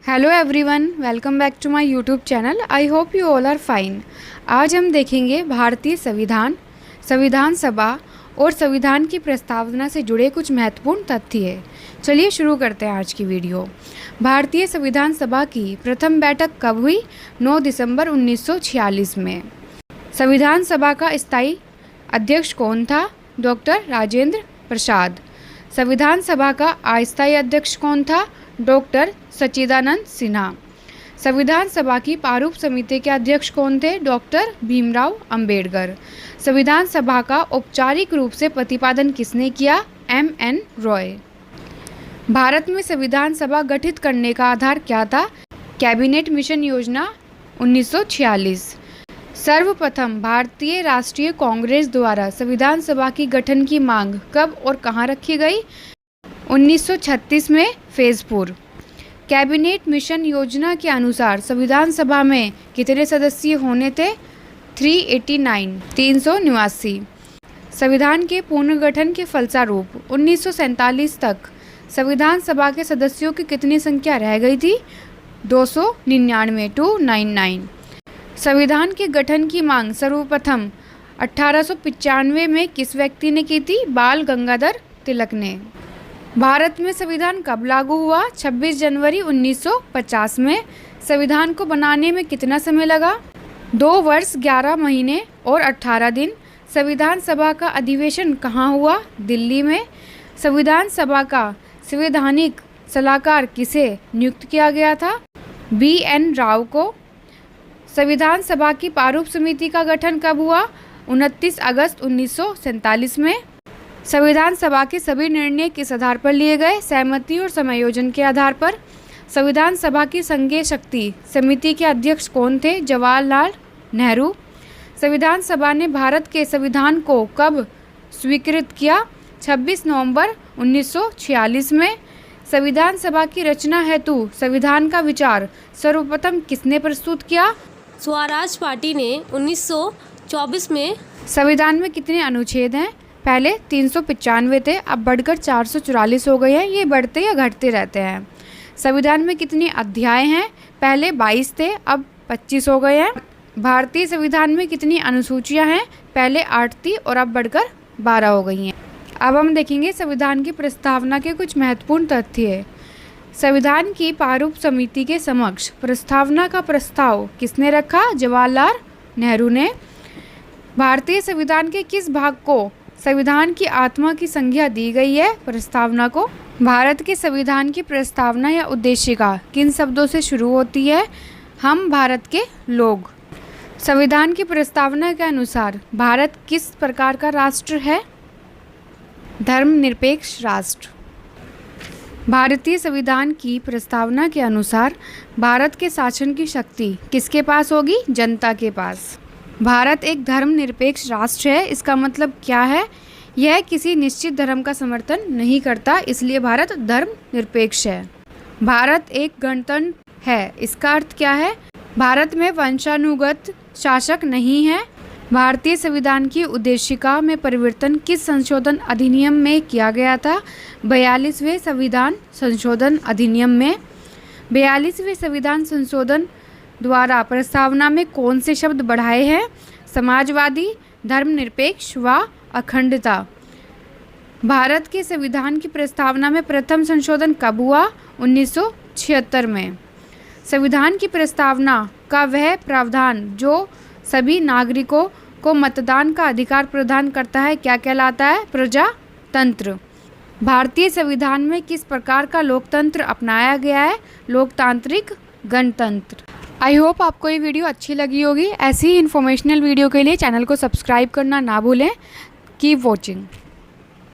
Hello everyone, welcome back to my YouTube channel. I hope you all are fine. आज हम देखेंगे भारतीय संविधान, संविधान सभा और संविधान की प्रस्तावना से जुड़े कुछ महत्वपूर्ण तथ्य। चलिए शुरू करते हैं आज की वीडियो। भारतीय संविधान सभा की प्रथम बैठक कब हुई? 9 दिसंबर 1946 में। संविधान सभा का स्थायी अध्यक्ष कौन था? डॉक्टर राजेंद्र प्रसाद। संविधान सभा का अस्थायी अध्यक्ष कौन था? डॉक्टर सच्चिदानंद सिन्हा। संविधान सभा की प्रारूप समिति के अध्यक्ष कौन थे? डॉक्टर भीमराव अंबेडकर। संविधान सभा का औपचारिक रूप से प्रतिपादन किसने किया? M.N. रॉय। भारत में संविधान सभा गठित करने का आधार क्या था? कैबिनेट मिशन योजना 1946। सर्वप्रथम भारतीय राष्ट्रीय कांग्रेस द्वारा संविधान सभा की गठन की मांग कब और कहाँ रखी गई? 1936 में फैजपुर। कैबिनेट मिशन योजना के अनुसार संविधान सभा में कितने सदस्य होने थे? 389। संविधान के पुनर्गठन के फलस्वरूप 1947 तक संविधान सभा के सदस्यों की कितनी संख्या रह गई थी? 299। संविधान के गठन की मांग सर्वप्रथम 1895 में किस व्यक्ति ने की थी? बाल गंगाधर तिलक ने। भारत में संविधान कब लागू हुआ? 26 जनवरी 1950 में। संविधान को बनाने में कितना समय लगा? 2 वर्ष 11 महीने और 18 दिन। संविधान सभा का अधिवेशन कहाँ हुआ? दिल्ली में। संविधान सभा का संवैधानिक सलाहकार किसे नियुक्त किया गया था? B.N. राव को। संविधान सभा की प्रारूप समिति का गठन कब हुआ? 29 अगस्त 1947 में। संविधान सभा के सभी निर्णय किस आधार पर लिए गए? सहमति और समायोजन के आधार पर। संविधान सभा की संघीय शक्ति समिति के अध्यक्ष कौन थे? जवाहरलाल नेहरू। संविधान सभा ने भारत के संविधान को कब स्वीकृत किया? 26 नवंबर 1946 में। संविधान सभा की रचना हेतु संविधान का विचार सर्वप्रथम किसने प्रस्तुत किया? स्वराज पार्टी ने 1924 में। संविधान में कितने अनुच्छेद हैं? पहले 395 थे, अब बढ़कर 444 हो गए हैं। ये बढ़ते या घटते रहते हैं। संविधान में कितने अध्याय हैं? पहले 22 थे, अब 25 हो गए हैं। भारतीय संविधान में कितनी अनुसूचियां हैं? पहले 8 थी और अब बढ़कर 12 हो गई हैं। अब हम देखेंगे संविधान की प्रस्तावना के कुछ महत्वपूर्ण तथ्य। संविधान की प्रारूप समिति के समक्ष प्रस्तावना का प्रस्ताव किसने रखा? जवाहरलाल नेहरू ने। भारतीय संविधान के किस भाग को संविधान की आत्मा की संज्ञा दी गई है? प्रस्तावना को। भारत के संविधान की प्रस्तावना या उद्देशिका किन शब्दों से शुरू होती है? हम भारत के लोग। संविधान की प्रस्तावना के अनुसार भारत किस प्रकार का राष्ट्र है? धर्मनिरपेक्ष राष्ट्र। भारतीय संविधान की प्रस्तावना के अनुसार भारत के शासन की शक्ति किसके पास होगी? जनता के पास। भारत एक धर्मनिरपेक्ष राष्ट्र है। इसका मतलब क्या है? यह किसी निश्चित धर्म का समर्थन नहीं करता, इसलिए भारत धर्मनिरपेक्ष है। भारत एक गणतंत्र है। इसका अर्थ क्या है? भारत में वंशानुगत शासक नहीं है। भारतीय संविधान की उद्देशिका में परिवर्तन किस संशोधन अधिनियम में किया गया था? 42वें संविधान संशोधन अधिनियम में। 42वें संविधान संशोधन द्वारा प्रस्तावना में कौन से शब्द बढ़ाए हैं? समाजवादी, धर्मनिरपेक्ष व अखंडता। भारत के संविधान की प्रस्तावना में प्रथम संशोधन कब हुआ? 1976 में। संविधान की प्रस्तावना का वह प्रावधान जो सभी नागरिकों को मतदान का अधिकार प्रदान करता है क्या कहलाता है? प्रजातंत्र। भारतीय संविधान में किस प्रकार का लोकतंत्र अपनाया गया है? लोकतांत्रिक गणतंत्र। आई होप आपको ये वीडियो अच्छी लगी होगी। ऐसी ही इन्फॉर्मेशनल वीडियो के लिए चैनल को सब्सक्राइब करना ना भूलें। Keep watching.